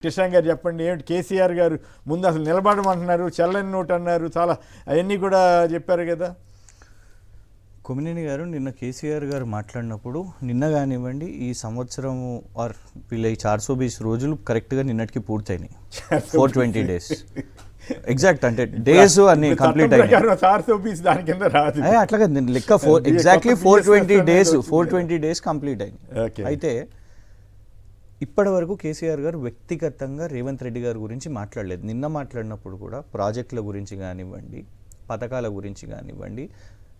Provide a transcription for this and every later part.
కృష్ణ గారు చెప్పండి, ఏమిటి కేసీఆర్ గారు ముందు అసలు నిలబడమంటున్నారు, చెల్లని నోటు అన్నారు, చాలా అవన్నీ కూడా చెప్పారు కదా. కొమ్మినేని గారు నిన్న కేసీఆర్ గారు మాట్లాడినప్పుడు, నిన్న కానివ్వండి ఈ సంవత్సరం ఆర్ వీళ్ళ 420 రోజులు కరెక్ట్గా నిన్నటికి పూర్తయినాయి. 420 డేస్ ఎగ్జాక్ట్, అంటే డేస్ అన్ని కంప్లీట్ అయినాయి. అట్లాగే లెక్క ఎగ్జాక్ట్లీ 420 డేస్ కంప్లీట్ అయినాయి. అయితే ఇప్పటి వరకు కేసీఆర్ గారు వ్యక్తిగతంగా రేవంత్ రెడ్డి గారి గురించి మాట్లాడలేదు. నిన్న మాట్లాడినప్పుడు కూడా ప్రాజెక్టుల గురించి కానివ్వండి, పథకాల గురించి కానివ్వండి,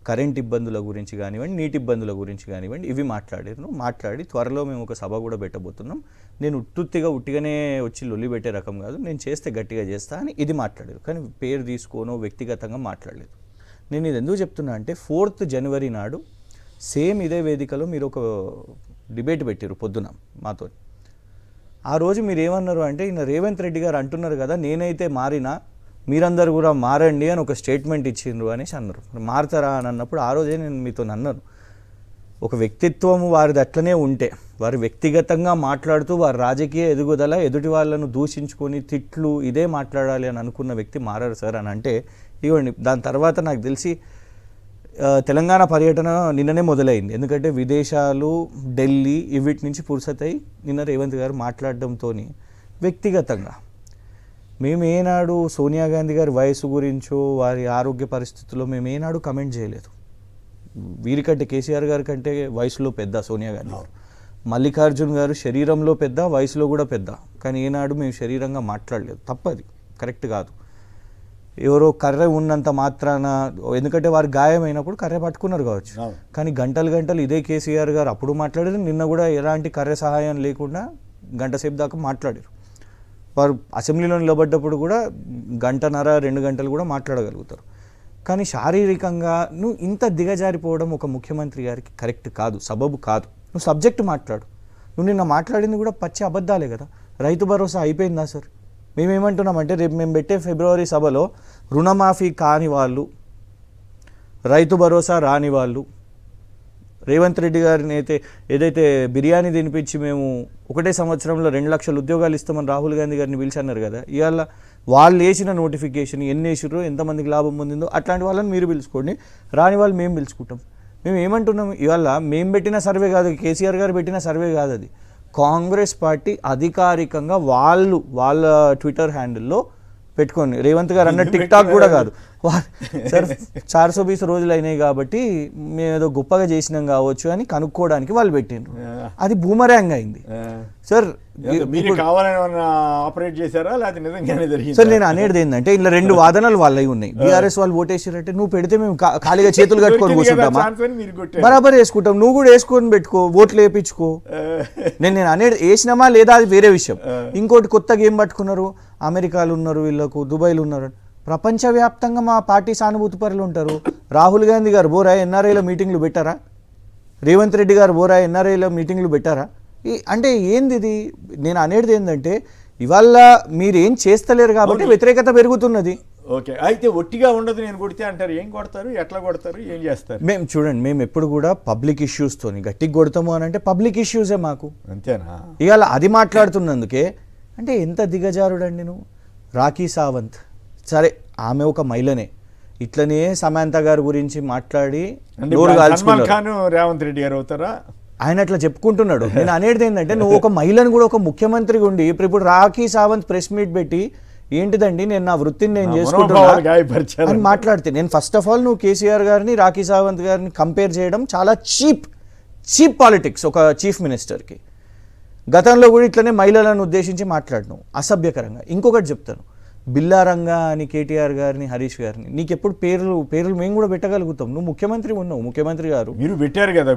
కరెంట్ ఇబ్బందుల గురించి కానివ్వండి, నీటి ఇబ్బందుల గురించి కానివ్వండి, ఇవి మాట్లాడి త్వరలో మేము ఒక సభ కూడా పెట్టబోతున్నాం, నేను ఉట్టిగానే వచ్చి లొల్లి పెట్టే రకం కాదు, నేను చేస్తే గట్టిగా చేస్తా అని ఇది మాట్లాడారు. కానీ పేరు తీసుకోనో వ్యక్తిగతంగా మాట్లాడలేదు. నేను ఇది ఎందుకు చెప్తున్నా అంటే 4th జనవరి నాడు సేమ్ ఇదే వేదికలో మీరు ఒక డిబేట్ పెట్టారు పొద్దున మాతో. ఆ రోజు మీరు ఏమన్నారు అంటే, ఈయన రేవంత్ రెడ్డి గారు అంటున్నారు కదా నేనైతే మారినా మీరందరూ కూడా మారండి అని ఒక స్టేట్మెంట్ ఇచ్చిండ్రు అనేసి అన్నారు. మారుతారా అని అన్నప్పుడు ఆ రోజే నేను మీతో అన్నాను, ఒక వ్యక్తిత్వం వారిది అట్లనే ఉంటే, వారు వ్యక్తిగతంగా మాట్లాడుతూ వారి రాజకీయ ఎదుగుదల, ఎదుటి వాళ్ళను దూషించుకొని తిట్లు ఇదే మాట్లాడాలి అని అనుకున్న వ్యక్తి మారారు సార్ అని అంటే, ఇవ్వండి దాని తర్వాత నాకు తెలిసి తెలంగాణ పర్యటన నిన్ననే మొదలైంది. ఎందుకంటే విదేశాలు, ఢిల్లీ వీటి నుంచి పురుసతై నిన్న రేవంత్ గారు మాట్లాడడంతో వ్యక్తిగతంగా మేము ఏనాడు సోనియా గాంధీ గారి వయసు గురించో వారి ఆరోగ్య పరిస్థితుల్లో మేము ఏనాడు కమెంట్ చేయలేదు. వీరికంటే కేసీఆర్ గారి కంటే వయసులో పెద్ద సోనియా గాంధీ గారు, మల్లికార్జున్ గారు శరీరంలో పెద్ద, వయసులో కూడా పెద్ద, కానీ ఏనాడు మేము శరీరంగా మాట్లాడలేదు. తప్పది, కరెక్ట్ కాదు. ఎవరో కర్రె ఉన్నంత మాత్రాన, ఎందుకంటే వారు గాయమైనప్పుడు కర్రె పట్టుకున్నారు కావచ్చు, కానీ గంటలు ఇదే కేసీఆర్ గారు అప్పుడు మాట్లాడారు, నిన్న కూడా ఎలాంటి కర్రె సహాయం లేకుండా గంట సేపు దాకా మాట్లాడారు. వారు అసెంబ్లీలో నిలబడ్డప్పుడు కూడా 1.5-2 గంటలు కూడా మాట్లాడగలుగుతారు. కానీ శారీరకంగా నువ్వు ఇంత దిగజారిపోవడం ఒక ముఖ్యమంత్రి గారికి కరెక్ట్ కాదు, సబబు కాదు. నువ్వు సబ్జెక్టు మాట్లాడు. నువ్వు నిన్న మాట్లాడింది కూడా పచ్చి అబద్ధాలే కదా. రైతు భరోసా అయిపోయిందా సార్? మేమేమంటున్నామంటే రేపు మేము పెట్టే ఫిబ్రవరి సభలో రుణమాఫీ కాని వాళ్ళు, రైతు భరోసా రాని వాళ్ళు, రేవంత్ రెడ్డి గారిని ఏదైతే బిర్యానీ తినిపించి మేము ఒకటే సంవత్సరంలో 2 లక్షల ఉద్యోగాలు ఇస్తామని రాహుల్ గాంధీ గారిని పిలిచి అన్నారు కదా, ఇవాళ వాళ్ళు వేసిన నోటిఫికేషన్ ఎన్ని వేసిర్రో, ఎంతమందికి లాభం పొందిందో అట్లాంటి వాళ్ళని మీరు పిలుచుకోండి, రాని వాళ్ళు మేము పిలుచుకుంటాం. మేము ఏమంటున్నాం, ఇవాళ మేము పెట్టిన సర్వే కాదు, కేసీఆర్ గారు పెట్టిన సర్వే కాదు, అది కాంగ్రెస్ పార్టీ అధికారికంగా వాళ్ళ ట్విట్టర్ హ్యాండిల్లో పెట్టుకొని, రేవంత్ గారు అన్న టిక్ టాక్ కూడా కాదు సార్, 420 రోజులు అయినాయి కాబట్టి మేము ఏదో గొప్పగా చేసినాం కావచ్చు అని కనుక్కోవడానికి వాళ్ళు పెట్టిండ్రు. అది బూమరాంగ్ అయింది సార్. ఆపరేట్ చేశారా లేకపోతే నిజంగానే జరిగింది సార్? నేను అనేది ఏంటంటే ఇలా 2 వాదనలు వాళ్ళవి ఉన్నాయి. బీఆర్ఎస్ వాళ్ళు ఓటేసారంటే నువ్వు పెడితే మేము ఖాళీగా చేతులు కట్టుకొని కూర్చుంటామా? బరాబర్ వేసుకుంటాం, నువ్వు కూడా వేసుకొని పెట్టుకో, ఓట్లు వేయించుకో. నేను అనేది వేసినామా లేదా అది వేరే విషయం. ఇంకోటి కొత్తగా ఏం పట్టుకున్నారు, అమెరికాలు ఉన్నారు, వీళ్ళకు దుబాయ్లు ఉన్నారు, ప్రపంచవ్యాప్తంగా మా పార్టీ సానుభూతి పరులు ఉంటారు. రాహుల్ గాంధీ గారు బోరా ఎన్ఆర్ఐలో మీటింగ్లు పెట్టారా? రేవంత్ రెడ్డి గారు బోరా ఎన్ఆర్ఐలో మీటింగ్లు పెట్టారా? అంటే ఏంది ఇది? నేను అనేది ఏంటంటే ఇవాళ మీరు ఏం చేస్తలేరు కాబట్టి వ్యతిరేకత పెరుగుతున్నది. ఓకే, అయితే ఒట్టిగా ఉండదు నేను కొడితే అంటారు. ఏం కొడతారు, ఎట్లా కొడతారు, ఏం చేస్తారు? మేము చూడండి, మేము ఎప్పుడు కూడా పబ్లిక్ ఇష్యూస్తోని గట్టిగా కొడతాము అని అంటే పబ్లిక్ ఇష్యూసే మాకు, అంతేనా? ఇవాళ అది మాట్లాడుతున్నందుకే అంటే ఎంత దిగజారుడండి నువ్వు. రాఖీ సావంత్ సరే, ఆమె ఒక మహిళనే, ఇట్లనే సమంత గారి గురించి మాట్లాడి రేవంత్ రెడ్డి గారు అవుతారా? ఆయన అట్లా చెప్పుకుంటున్నాడు. నేను అనేది ఏంటంటే నువ్వు ఒక మహిళను కూడా ఒక ముఖ్యమంత్రిగా ఉండి ఇప్పుడు రాఖీ సావంత్ ప్రెస్ మీట్ పెట్టి ఏంటిదండి నేను నా వృత్తిని నేను చేసుకుంటున్నా అని మాట్లాడితే, నేను ఫస్ట్ ఆఫ్ ఆల్ నువ్వు కేసీఆర్ గారిని రాఖీ సావంత్ గారిని కంపేర్ చేయడం చాలా చీప్ పాలిటిక్స్ ఒక చీఫ్ మినిస్టర్కి. గతంలో కూడా ఇట్లనే మహిళలను ఉద్దేశించి మాట్లాడను అసభ్యకరంగా. ఇంకొకటి చెప్తాను, బిల్లారంగా అని కేటీఆర్ గారిని, హరీష్ గారిని, నీకు ఎప్పుడు పేర్లు మేము కూడా పెట్టగలుగుతాం. నువ్వు ముఖ్యమంత్రి ఉన్నావు, ముఖ్యమంత్రి గారు మీరు పెట్టారు కదా,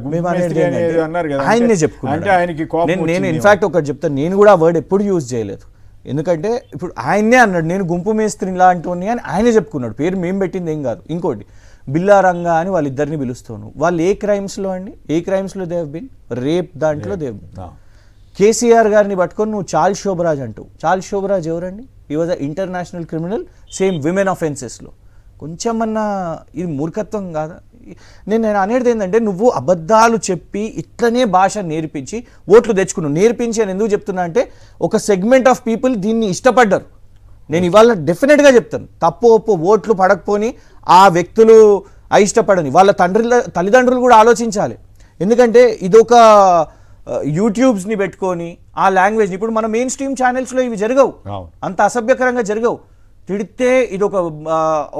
ఆయన్నే చెప్పుకున్నాను. నేను ఇన్ఫాక్ట్ ఒకటి చెప్తాను, నేను కూడా ఆ వర్డ్ ఎప్పుడు యూజ్ చేయలేదు. ఎందుకంటే ఇప్పుడు ఆయన్నే అన్నాడు నేను గుంపు మేస్త్రి ఇలాంటి అని ఆయనే చెప్పుకున్నాడు. పేరు మేము పెట్టింది ఏం కాదు. ఇంకోటి బిల్లారంగా అని వాళ్ళిద్దరిని పిలుస్తాను. వాళ్ళు ఏ క్రైమ్స్లో అండి, ఏ క్రైమ్స్లో దే హెవ్ బీన్? రేప్ దాంట్లో దే హెవ్ బీన్. కేసీఆర్ గారిని పట్టుకొని నువ్వు చార్ల్స్ శోభరాజ్ అంటావు. చార్ల్స్ శోభరాజ్ ఎవరండి? He was international criminal, same women అఫెన్సెస్లో. కొంచెమన్నా ఇది మూర్ఖత్వం కాదా? నేను అనేది ఏంటంటే నువ్వు అబద్ధాలు చెప్పి ఇట్లనే భాష నేర్పించి ఓట్లు తెచ్చుకున్నావు. నేర్పించి అని ఎందుకు చెప్తున్నా అంటే ఒక సెగ్మెంట్ ఆఫ్ పీపుల్ దీన్ని ఇష్టపడ్డారు. నేను ఇవాళ డెఫినెట్గా చెప్తాను, తప్పు ఒప్పు ఓట్లు పడకపోని ఆ వ్యక్తులు ఇష్టపడని వాళ్ళ తల్లిదండ్రులు కూడా ఆలోచించాలి. ఎందుకంటే ఇదొక యూట్యూబ్స్ని పెట్టుకొని ఆ లాంగ్వేజ్ని ఇప్పుడు మన మెయిన్ స్ట్రీమ్ ఛానల్స్లో ఇవి జరగవు, అంత అసభ్యకరంగా జరగవు. తిడితే ఇది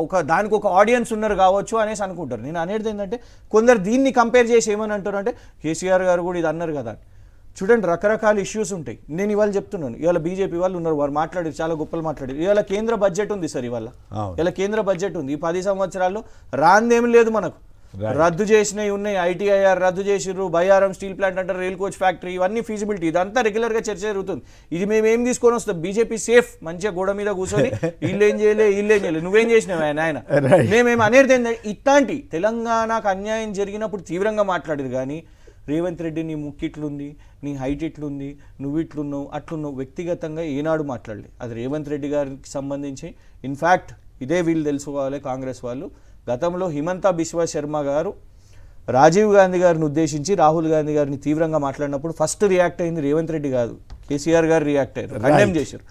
ఒక దానికి ఒక ఆడియన్స్ ఉన్నారు కావచ్చు అనేసి అనుకుంటారు. నేను అనేది ఏంటంటే కొందరు దీన్ని కంపేర్ చేసి ఏమని అంటారు అంటే కేసీఆర్ గారు కూడా ఇది అన్నారు కదా. చూడండి, రకరకాల ఇష్యూస్ ఉంటాయి. నేను ఇవాళ చెప్తున్నాను, ఇవాళ బీజేపీ వాళ్ళు ఉన్నారు, వారు మాట్లాడారు, చాలా గొప్పలు మాట్లాడారు. ఇవాళ కేంద్ర బడ్జెట్ ఉంది సార్, ఇవాళ కేంద్ర బడ్జెట్ ఉంది. ఈ 10 సంవత్సరాల్లో రాందేమి లేదు మనకు. రద్దు చేసినవి ఉన్నాయి, ఐటీఐఆర్ రద్దు చేసిర్రు, బయ్యారం స్టీల్ ప్లాంట్ అంటారు, రైల్ కోచ్ ఫ్యాక్టరీ, ఇవన్నీ ఫీజిబిలిటీ, ఇదంతా రెగ్యులర్గా చర్చ జరుగుతుంది. ఇది మేము ఏం తీసుకొని వస్తాం? బీజేపీ సేఫ్, మంచిగా గోడ మీద కూర్చొని వీళ్ళేం చేయలేదు, నువ్వేం చేసినావు ఆయన మేమేం అనేది ఏంటంటే ఇట్లాంటి తెలంగాణకు అన్యాయం జరిగినప్పుడు తీవ్రంగా మాట్లాడేది. కానీ రేవంత్ రెడ్డి నీ ముక్కిట్లుంది, నీ హైట్ ఇట్లుంది, నువ్వు ఇట్లున్నావు అట్లున్నావు వ్యక్తిగతంగా ఏనాడు మాట్లాడలేదు. అది రేవంత్ రెడ్డి గారికి సంబంధించి ఇన్ఫ్యాక్ట్ ఇదే వీళ్ళు తెలుసుకోవాలి కాంగ్రెస్ వాళ్ళు. గతంలో హిమంతా బిశ్వ శర్మ గారు రాజీవ్ గాంధీ గారిని ఉద్దేశించి రాహుల్ గాంధీ గారిని తీవ్రంగా మాట్లాడినప్పుడు ఫస్ట్ రియాక్ట్ అయింది రేవంత్ రెడ్డి కాదు, కేసీఆర్ గారు రియాక్ట్ అయ్యారు, కండెమ్ చేశారు.